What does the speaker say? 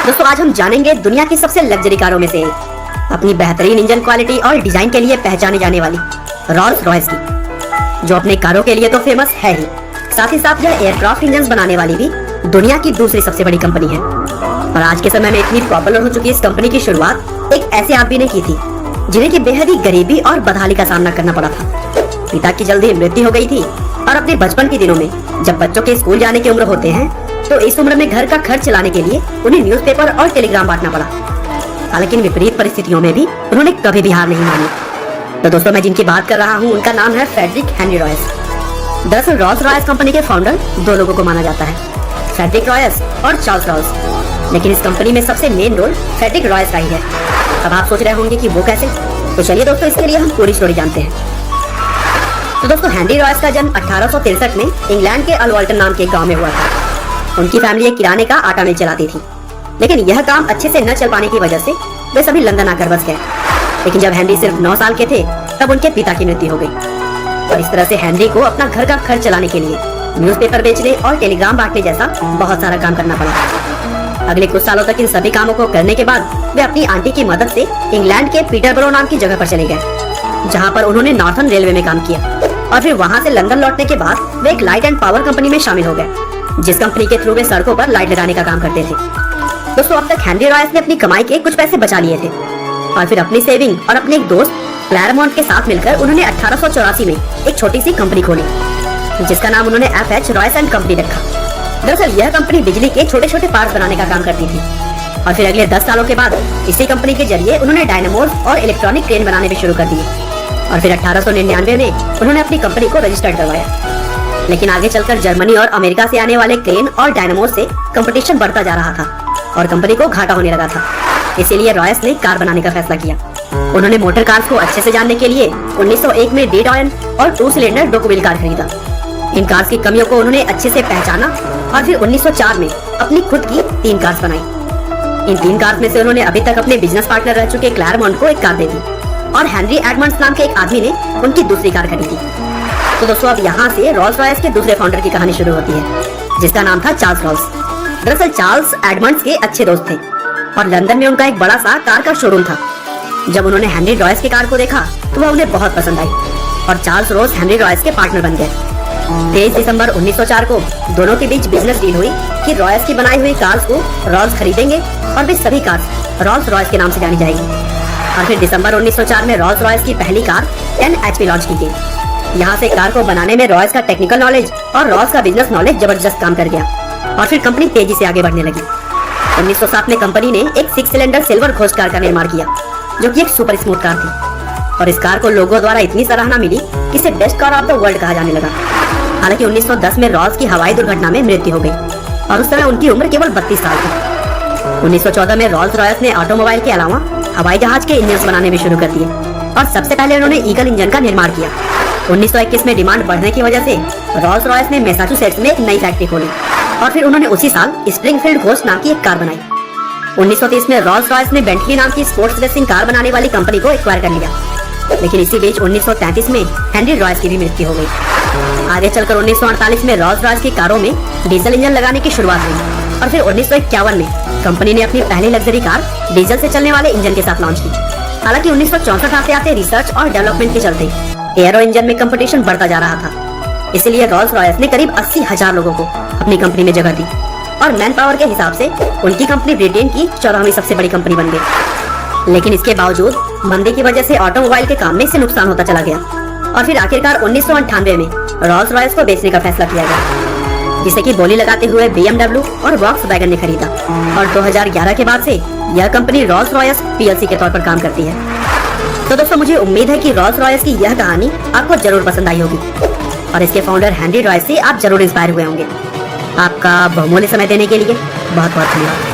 दोस्तों आज हम जानेंगे दुनिया की सबसे लग्जरी कारों में से एक, अपनी बेहतरीन इंजन क्वालिटी और डिजाइन के लिए पहचाने जाने वाली रोल्स रॉयस की, जो अपने कारों के लिए तो फेमस है ही, साथ ही साथ यह एयरक्राफ्ट इंजन बनाने वाली भी दुनिया की दूसरी सबसे बड़ी कंपनी है। और आज के समय में इतनी पॉपुलर हो चुकी इस कंपनी की शुरुआत एक ऐसे आदमी ने की थी जिन्हें की बेहद ही गरीबी और बदहाली का सामना करना पड़ा था। पिता की जल्दी मृत्यु हो गई थी और अपने बचपन के दिनों में जब बच्चों के स्कूल जाने की उम्र होते हैं तो इस उम्र में घर का खर्च चलाने के लिए उन्हें न्यूज़पेपर और टेलीग्राम बांटना पड़ा। हालांकि इन विपरीत परिस्थितियों में भी उन्होंने कभी भी हार नहीं मानी। तो दोस्तों मैं जिनकी बात कर रहा हूँ उनका नाम है फ्रेडरिक हेनरी रॉयस। दरअसल रोल्स रॉयस कंपनी के फाउंडर दो लोगों को माना जाता है, फ्रेडरिक रॉयस और चार्ल्स रॉयस। लेकिन इस कंपनी में सबसे मेन रोल फ्रेडरिक रॉयस का ही है। अब आप सोच रहे होंगे कि वो कैसे, तो चलिए दोस्तों इसके लिए हम पूरी स्टोरी जानते हैं। तो दोस्तों हेनरी रॉयस का जन्म 1863 में इंग्लैंड के अल्वर्टन नाम के गांव में हुआ था। उनकी फैमिली एक किराने का आटा मिल चलाती थी, लेकिन यह काम अच्छे से न चल पाने की वजह से वे सभी लंदन आकर बस गए। लेकिन जब हेनरी सिर्फ 9 साल के थे तब उनके पिता की मृत्यु हो गई और इस तरह से हेनरी को अपना घर का खर्च चलाने के लिए न्यूज़पेपर बेचने और टेलीग्राम बांटने जैसा बहुत सारा काम करना पड़ा। अगले कुछ सालों तक इन सभी कामों को करने के बाद वे अपनी आंटी की मदद से इंग्लैंड के पीटरबरो नाम की जगह पर चले गए, जहाँ पर उन्होंने नॉर्थर्न रेलवे में काम किया। और फिर वहाँ से लंदन लौटने के बाद वे एक लाइट एंड पावर कंपनी में शामिल हो गए, जिस कंपनी के थ्रू वे सड़कों पर लाइट लगाने का काम करते थे। दोस्तों अब तक हेनरी रॉयस ने अपनी कमाई के कुछ पैसे बचा लिए थे और फिर अपनी सेविंग और अपने एक दोस्त क्लैरमोंट के साथ मिलकर उन्होंने 1884 में एक छोटी सी कंपनी खोली, जिसका नाम उन्होंने FH रॉयस एंड कंपनी रखा। दरअसल यह कंपनी बिजली के छोटे छोटे पार्ट्स बनाने का काम करती थी। और फिर अगले 10 सालों के बाद इसी कंपनी के जरिए उन्होंने डायनामोस और इलेक्ट्रॉनिक ट्रेन बनाने भी शुरू कर दिए। और फिर 1899 में उन्होंने अपनी कंपनी को रजिस्टर्ड करवाया। लेकिन आगे चलकर जर्मनी और अमेरिका से आने वाले क्रेन और डायनामोस से कंपटीशन बढ़ता जा रहा था और कंपनी को घाटा होने लगा था। इसीलिए रॉयस ने कार बनाने का फैसला किया। उन्होंने मोटर कार्स को अच्छे से जानने के लिए 1901 में डी डॉयन और 2 सिलेंडर डोकोविल कार खरीदा। इन कार्स की कमियों को उन्होंने अच्छे से पहचाना और फिर 1904 में अपनी खुद की 3 कार्स बनाई। इन 3 कार्स में से उन्होंने अभी तक अपने बिजनेस पार्टनर रह चुके क्लैरमोंट को एक कार दे दी और हेनरी एडमंड्स नाम के एक आदमी ने उनकी दूसरी कार खरीदी। तो दोस्तों अब यहाँ से रोल्स रॉयस के दूसरे फाउंडर की कहानी शुरू होती है, जिसका नाम था चार्ल्स रॉयस। दरअसल चार्ल्स एडमंड्स के अच्छे दोस्त थे और लंदन में उनका एक बड़ा सा कार का शोरूम था। जब उन्होंने हेनरी रॉयस की कार को देखा तो वह उन्हें बहुत पसंद आई और चार्ल्स रॉयस हेनरी रॉयस के पार्टनर बन गए। 23 दिसंबर 1904 को दोनों के बीच बिजनेस डील हुई कि रॉयस की बनाई हुई कार्स को रॉल्स खरीदेंगे और वे सभी कार्स रॉल्स रॉयस के नाम से जानी जाएगी। और फिर दिसंबर 1904 में रॉल्स रॉयस की पहली कार 10 HP लॉन्च की गई। यहाँ से कार को बनाने में रॉयस का टेक्निकल नॉलेज और रॉल्स का बिजनेस नॉलेज जबरदस्त काम कर गया और फिर कंपनी तेजी से आगे बढ़ने लगी। 1907 में कंपनी ने एक 6 सिलेंडर सिल्वर घोस्ट कार का निर्माण किया, जो कि एक सुपर स्मूथ कार थी और इस कार को लोगों द्वारा इतनी सराहना मिली कि इसे best car of the world कहा जाने लगा। हालांकि 1910 में रॉल्स की हवाई दुर्घटना में मृत्यु हो गई और उस समय उनकी उम्र केवल 32 साल थी। 1914 में रॉल्स रॉयस ने ऑटोमोबाइल के अलावा हवाई जहाज के इंजन बनाने भी शुरू कर दिए और सबसे पहले उन्होंने ईगल इंजन का निर्माण किया। 1921 में डिमांड बढ़ने की वजह से रॉल्स रॉयस ने मैसाचुसेट्स में एक नई फैक्ट्री खोली और फिर उन्होंने उसी साल स्प्रिंगफील्ड घोस्ट नाम की एक कार बनाई। 1930 में रॉल्स रॉयस ने बेंटली नाम की स्पोर्ट्स रेसिंग कार बनाने वाली कंपनी को एक्वायर कर लिया। लेकिन इसी बीच 1933 में हेनरी रॉयस की भी मृत्यु हो गई। आगे चलकर 1948 में रॉल्स रॉयस की कारों में डीजल इंजन लगाने की शुरुआत हुई और फिर 1951 में कंपनी ने अपनी पहली लग्जरी कार डीजल से चलने वाले इंजन के साथ लॉन्च की। हालांकि 1964 आते रिसर्च और डेवलपमेंट के चलते एयरो इंजन में कंपटीशन बढ़ता जा रहा था। इसलिए रॉल्स रॉयस ने करीब 80,000 लोगों को अपनी कंपनी में जगह दी और मैन पावर के हिसाब से उनकी कंपनी ब्रिटेन की 14वीं सबसे बड़ी कंपनी बन गई। लेकिन इसके बावजूद मंदी की वजह से ऑटोमोबाइल के काम में इससे नुकसान होता चला गया और फिर आखिरकार 1998 में रॉल्स रॉयस को बेचने का फैसला किया गया, जिसे कि बोली लगाते हुए BMW और वॉक्सवैगन ने खरीदा और 2011 के बाद से यह कंपनी रॉल्स रॉयस PLC के तौर पर काम करती है। तो दोस्तों मुझे उम्मीद है कि रॉल्स रॉयस की यह कहानी आपको जरूर पसंद आई होगी और इसके फाउंडर हेनरी रॉयस से आप जरूर इंस्पायर हुए होंगे। आपका बहुमूल्य समय देने के लिए बहुत बहुत धन्यवाद।